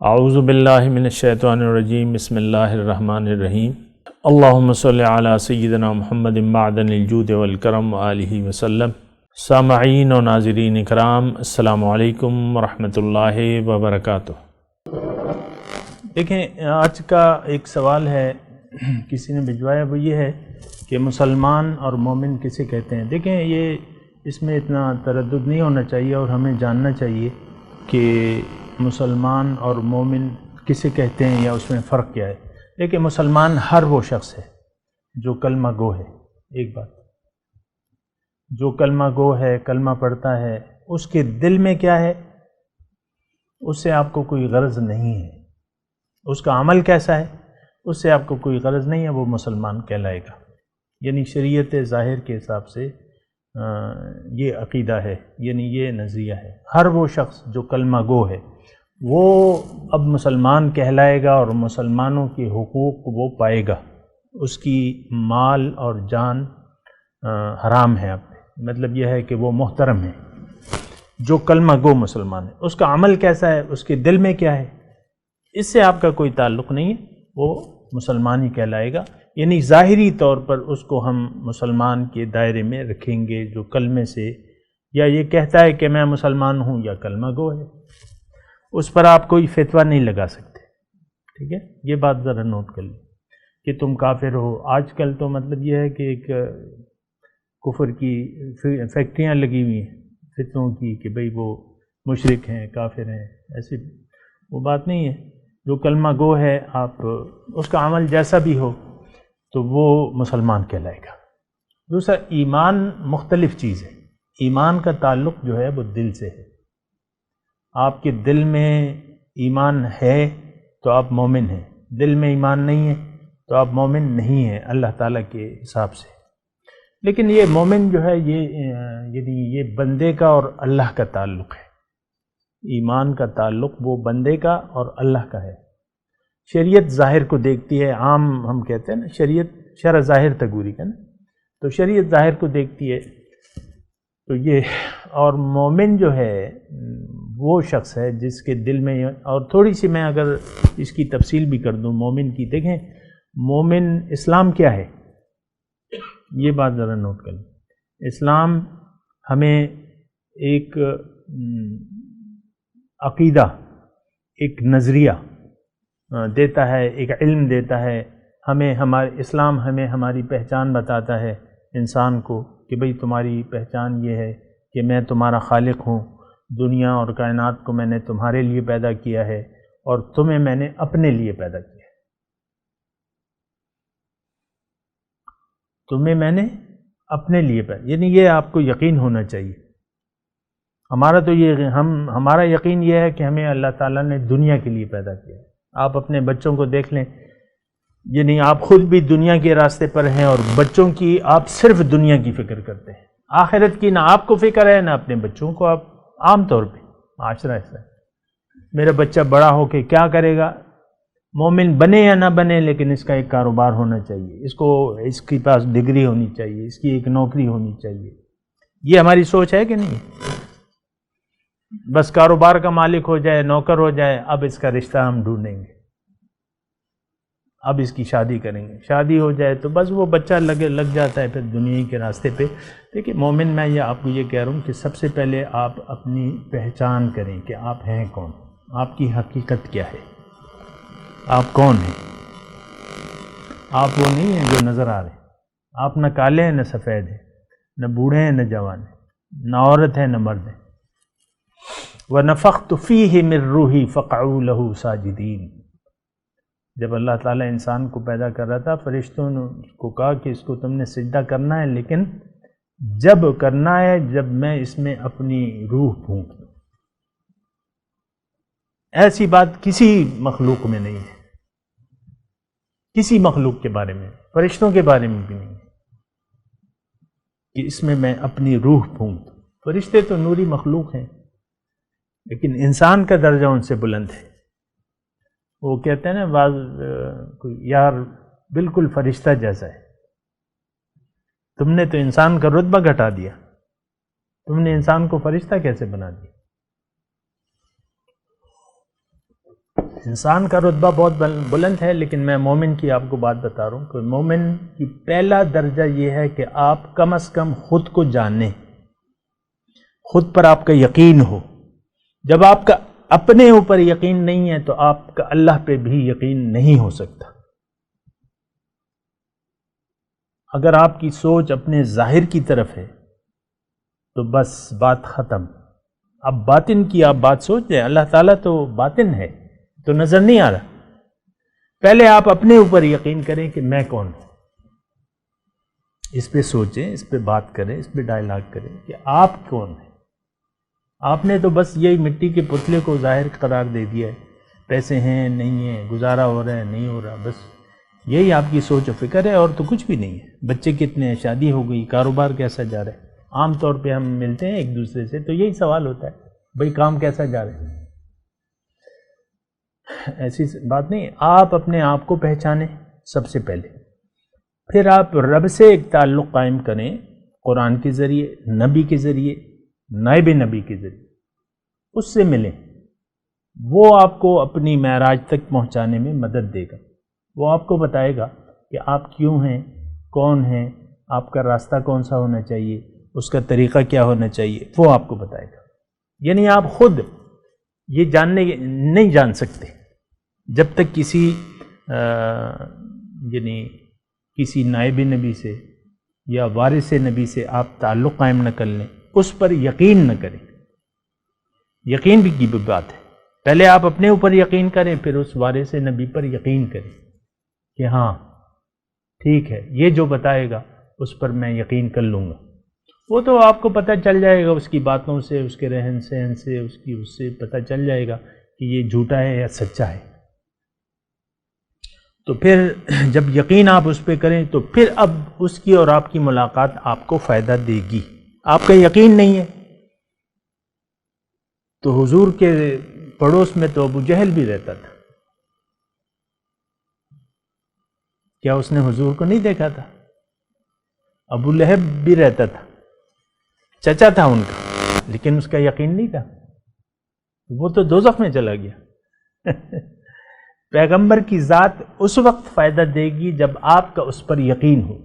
اعوذ باللہ من الشیطان الرجیم بسم اللہ الرحمن الرحیم اللہم صلی علی سیدنا محمد معدن الجود والکرم وآلہ وسلم۔ سامعین و ناظرین اکرام، السلام علیکم ورحمۃ اللہ وبرکاتہ۔ دیکھیں، آج کا ایک سوال ہے، کسی نے بھجوایا، وہ یہ ہے کہ مسلمان اور مومن کسے کہتے ہیں۔ دیکھیں، یہ اس میں اتنا تردد نہیں ہونا چاہیے اور ہمیں جاننا چاہیے کہ مسلمان اور مومن کسے کہتے ہیں یا اس میں فرق کیا ہے۔ دیکھیں، مسلمان ہر وہ شخص ہے جو کلمہ گو ہے۔ ایک بات، جو کلمہ گو ہے، کلمہ پڑھتا ہے، اس کے دل میں کیا ہے، اس سے آپ کو کوئی غرض نہیں ہے۔ اس کا عمل کیسا ہے، اس سے آپ کو کوئی غرض نہیں ہے، وہ مسلمان کہلائے گا۔ یعنی شریعت ظاہر کے حساب سے یہ عقیدہ ہے، یعنی یہ نظریہ ہے۔ ہر وہ شخص جو کلمہ گو ہے وہ اب مسلمان کہلائے گا اور مسلمانوں کے حقوق وہ پائے گا۔ اس کی مال اور جان حرام ہے اب، مطلب یہ ہے کہ وہ محترم ہے جو کلمہ گو مسلمان ہے۔ اس کا عمل کیسا ہے، اس کے دل میں کیا ہے، اس سے آپ کا کوئی تعلق نہیں ہے، وہ مسلمان ہی کہلائے گا۔ یعنی ظاہری طور پر اس کو ہم مسلمان کے دائرے میں رکھیں گے جو کلمے سے یا یہ کہتا ہے کہ میں مسلمان ہوں یا کلمہ گو ہے، اس پر آپ کوئی فتویٰ نہیں لگا سکتے۔ ٹھیک ہے، یہ بات ذرا نوٹ کر لیں کہ تم کافر ہو۔ آج کل تو مطلب یہ ہے کہ ایک کفر کی فیکٹریاں لگی ہوئی ہیں فتنوں کی کہ بھئی وہ مشرک ہیں، کافر ہیں، ایسی وہ بات نہیں ہے۔ جو کلمہ گو ہے، آپ اس کا عمل جیسا بھی ہو تو وہ مسلمان کہلائے گا۔ دوسرا، ایمان مختلف چیز ہے۔ ایمان کا تعلق جو ہے وہ دل سے ہے۔ آپ کے دل میں ایمان ہے تو آپ مومن ہیں، دل میں ایمان نہیں ہے تو آپ مومن نہیں ہیں اللہ تعالیٰ کے حساب سے۔ لیکن یہ مومن جو ہے یہ بندے کا اور اللہ کا تعلق ہے۔ ایمان کا تعلق وہ بندے کا اور اللہ کا ہے۔ شریعت ظاہر کو دیکھتی ہے، عام ہم کہتے ہیں نا، شریعت شرع ظاہر تگوری کا نا، تو شریعت ظاہر کو دیکھتی ہے تو یہ، اور مومن جو ہے وہ شخص ہے جس کے دل میں، اور تھوڑی سی میں اگر اس کی تفصیل بھی کر دوں مومن کی، دیکھیں مومن اسلام کیا ہے، یہ بات ذرا نوٹ کر لیں۔ اسلام ہمیں ایک عقیدہ، ایک نظریہ دیتا ہے، ایک علم دیتا ہے ہمیں، اسلام ہمیں ہماری پہچان بتاتا ہے انسان کو کہ بھئی تمہاری پہچان یہ ہے کہ میں تمہارا خالق ہوں، دنیا اور کائنات کو میں نے تمہارے لیے پیدا کیا ہے اور تمہیں میں نے اپنے لیے پیدا کیا ہے۔ تمہیں میں نے اپنے لیے پیدا، یعنی یہ آپ کو یقین ہونا چاہیے۔ ہمارا تو یہ ہمارا یقین یہ ہے کہ ہمیں اللہ تعالیٰ نے دنیا کے لیے پیدا کیا ہے۔ آپ اپنے بچوں کو دیکھ لیں، یعنی آپ خود بھی دنیا کے راستے پر ہیں اور بچوں کی آپ صرف دنیا کی فکر کرتے ہیں، آخرت کی نہ آپ کو فکر ہے نہ اپنے بچوں کو۔ آپ عام طور پہ معاشرہ ایسا ہے، میرا بچہ بڑا ہو کے کیا کرے گا، مومن بنے یا نہ بنے لیکن اس کا ایک کاروبار ہونا چاہیے، اس کے پاس ڈگری ہونی چاہیے، اس کی ایک نوکری ہونی چاہیے۔ یہ ہماری سوچ ہے کہ نہیں؟ بس کاروبار کا مالک ہو جائے، نوکر ہو جائے، اب اس کا رشتہ ہم ڈھونڈیں گے، اب اس کی شادی کریں گے، شادی ہو جائے تو بس وہ بچہ لگ جاتا ہے پھر دنیا کے راستے پہ۔ دیکھیں مومن، میں آپ کو یہ کہہ رہا ہوں کہ سب سے پہلے آپ اپنی پہچان کریں کہ آپ ہیں کون، آپ کی حقیقت کیا ہے، آپ کون ہیں۔ آپ وہ نہیں ہیں جو نظر آ رہے ہیں، آپ نہ کالے ہیں نہ سفید ہیں، نہ بوڑھے ہیں نہ جوان ہیں، نہ عورت ہیں نہ مرد ہیں۔ وَنَفَخْتُ فِيهِ مِن رُّوحِي فَقَعُوا لَهُ سَاجِدِينَ۔ جب اللہ تعالیٰ انسان کو پیدا کر رہا تھا، فرشتوں نے اس کو کہا کہ اس کو تم نے سجدہ کرنا ہے، لیکن جب کرنا ہے جب میں اس میں اپنی روح پھونک دوں۔ ایسی بات کسی مخلوق میں نہیں ہے، کسی مخلوق کے بارے میں، فرشتوں کے بارے میں بھی نہیں ہے کہ اس میں میں اپنی روح پھونک دوں۔ فرشتے تو نوری مخلوق ہیں لیکن انسان کا درجہ ان سے بلند ہے۔ وہ کہتے ہیں نا یار بالکل فرشتہ جیسا ہے، تم نے تو انسان کا رتبہ گھٹا دیا، تم نے انسان کو فرشتہ کیسے بنا دیا؟ انسان کا رتبہ بہت بلند ہے، لیکن میں مومن کی آپ کو بات بتا رہا ہوں کہ مومن کی پہلا درجہ یہ ہے کہ آپ کم از کم خود کو جانیں، خود پر آپ کا یقین ہو۔ جب آپ کا اپنے اوپر یقین نہیں ہے تو آپ کا اللہ پہ بھی یقین نہیں ہو سکتا۔ اگر آپ کی سوچ اپنے ظاہر کی طرف ہے تو بس بات ختم۔ اب باطن کی آپ بات سوچ لیں، اللہ تعالیٰ تو باطن ہے، تو نظر نہیں آ رہا۔ پہلے آپ اپنے اوپر یقین کریں کہ میں کون ہوں، اس پہ سوچیں، اس پہ بات کریں، اس پہ ڈائلاگ کریں کہ آپ کون ہیں۔ آپ نے تو بس یہی مٹی کے پتلے کو ظاہر قرار دے دیا ہے، پیسے ہیں نہیں ہیں، گزارا ہو رہا ہے نہیں ہو رہا، بس یہی آپ کی سوچ و فکر ہے، اور تو کچھ بھی نہیں ہے۔ بچے کتنے ہیں، شادی ہو گئی، کاروبار کیسا جا رہا ہے۔ عام طور پہ ہم ملتے ہیں ایک دوسرے سے تو یہی سوال ہوتا ہے، بھئی کام کیسا جا رہا ہے۔ ایسی بات نہیں، آپ اپنے آپ کو پہچانیں سب سے پہلے، پھر آپ رب سے ایک تعلق قائم کریں، قرآن کے ذریعے، نبی کے ذریعے، نائب نبی کے ذریعے، اس سے ملیں۔ وہ آپ کو اپنی معراج تک پہنچانے میں مدد دے گا۔ وہ آپ کو بتائے گا کہ آپ کیوں ہیں، کون ہیں، آپ کا راستہ کون سا ہونا چاہیے، اس کا طریقہ کیا ہونا چاہیے، وہ آپ کو بتائے گا۔ یعنی آپ خود یہ نہیں جان سکتے جب تک کسی کسی نائب نبی سے یا وارث نبی سے آپ تعلق قائم نہ کر لیں، اس پر یقین نہ کریں۔ یقین بھی کی بات ہے، پہلے آپ اپنے اوپر یقین کریں، پھر اس وارث نبی پر یقین کریں کہ ہاں ٹھیک ہے، یہ جو بتائے گا اس پر میں یقین کر لوں گا۔ وہ تو آپ کو پتہ چل جائے گا، اس کی باتوں سے، اس کے رہن سہن سے، اس سے پتہ چل جائے گا کہ یہ جھوٹا ہے یا سچا ہے۔ تو پھر جب یقین آپ اس پہ کریں تو پھر اب اس کی اور آپ کی ملاقات آپ کو فائدہ دے گی۔ آپ کا یقین نہیں ہے تو حضور کے پڑوس میں تو ابو جہل بھی رہتا تھا، کیا اس نے حضور کو نہیں دیکھا تھا؟ ابو لہب بھی رہتا تھا، چچا تھا ان کا، لیکن اس کا یقین نہیں تھا، وہ تو دوزخ میں چلا گیا۔ پیغمبر کی ذات اس وقت فائدہ دے گی جب آپ کا اس پر یقین ہو،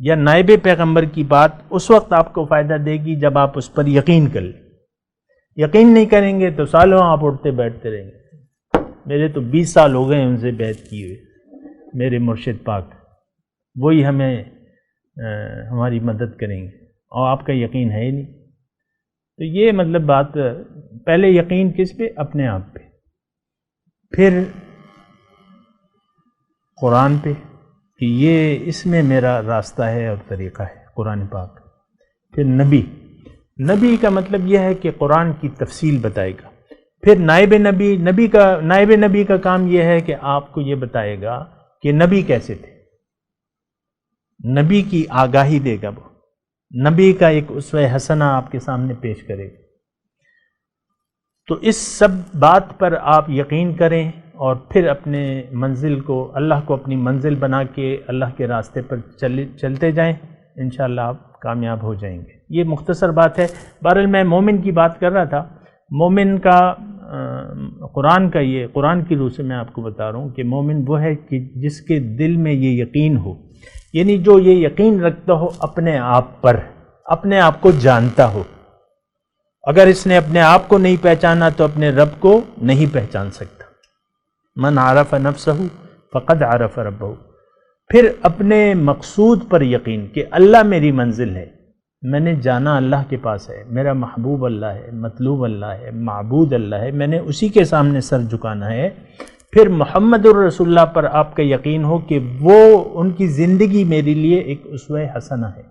یا نائب پیغمبر کی بات اس وقت آپ کو فائدہ دے گی جب آپ اس پر یقین کر لیں۔ یقین نہیں کریں گے تو سالوں آپ اٹھتے بیٹھتے رہیں گے۔ میرے تو 20 سال ہو گئے ان سے بیعت کیے ہوئے، میرے مرشد پاک، وہی ہمیں ہماری مدد کریں گے، اور آپ کا یقین ہے ہی نہیں۔ تو یہ مطلب بات، پہلے یقین کس پہ؟ اپنے آپ پہ، پھر قرآن پہ کہ یہ اس میں میرا راستہ ہے اور طریقہ ہے، قرآن پاک۔ پھر نبی کا مطلب یہ ہے کہ قرآن کی تفصیل بتائے گا۔ پھر نائب نبی کا کام یہ ہے کہ آپ کو یہ بتائے گا کہ نبی کیسے تھے، نبی کی آگاہی دے گا، وہ نبی کا ایک اسوہ حسنہ آپ کے سامنے پیش کرے گا۔ تو اس سب بات پر آپ یقین کریں اور پھر اپنے منزل کو، اللہ کو اپنی منزل بنا کے اللہ کے راستے پر چلتے جائیں، انشاءاللہ آپ کامیاب ہو جائیں گے۔ یہ مختصر بات ہے۔ بہرحال میں مومن کی بات کر رہا تھا، مومن کا قرآن کی روح سے میں آپ کو بتا رہا ہوں کہ مومن وہ ہے کہ جس کے دل میں یہ یقین ہو، یعنی جو یہ یقین رکھتا ہو اپنے آپ پر، اپنے آپ کو جانتا ہو۔ اگر اس نے اپنے آپ کو نہیں پہچانا تو اپنے رب کو نہیں پہچان سکتا۔ من عرف نفسہ فقد عرف ربہ۔ پھر اپنے مقصود پر یقین کہ اللہ میری منزل ہے، میں نے جانا اللہ کے پاس ہے، میرا محبوب اللہ ہے، مطلوب اللہ ہے، معبود اللہ ہے، میں نے اسی کے سامنے سر جھکانا ہے۔ پھر محمد الرسول اللہ پر آپ کا یقین ہو کہ وہ ان کی زندگی میرے لیے ایک اسوہ حسنہ ہے،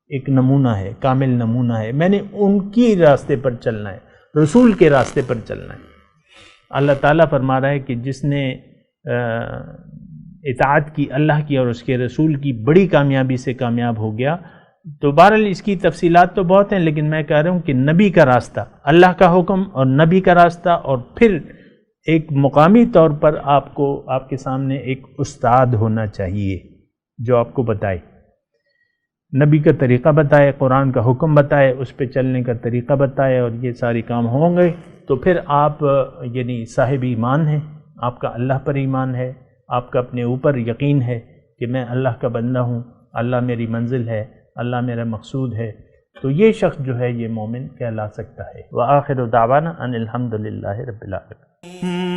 ایک نمونہ ہے، کامل نمونہ ہے، میں نے ان کی راستے پر چلنا ہے، رسول کے راستے پر چلنا ہے۔ اللہ تعالیٰ فرما رہا ہے کہ جس نے اطاعت کی اللہ کی اور اس کے رسول کی، بڑی کامیابی سے کامیاب ہو گیا۔ تو بہرحال اس کی تفصیلات تو بہت ہیں، لیکن میں کہہ رہا ہوں کہ نبی کا راستہ، اللہ کا حکم اور نبی کا راستہ، اور پھر ایک مقامی طور پر آپ کے سامنے ایک استاد ہونا چاہیے جو آپ کو بتائے، نبی کا طریقہ بتائے، قرآن کا حکم بتائے، اس پہ چلنے کا طریقہ بتائے، اور یہ سارے کام ہوں گے تو پھر آپ یعنی صاحب ایمان ہیں، آپ کا اللہ پر ایمان ہے، آپ کا اپنے اوپر یقین ہے کہ میں اللہ کا بندہ ہوں، اللہ میری منزل ہے، اللہ میرا مقصود ہے، تو یہ شخص جو ہے یہ مومن کہلا سکتا ہے۔ وآخر دعوانا ان الحمد للہ رب العالمین۔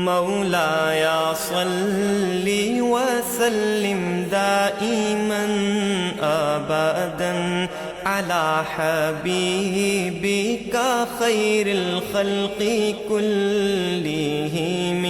مولاي صل وسلم دائما ابدا على حبيبك خير الخلق كلهم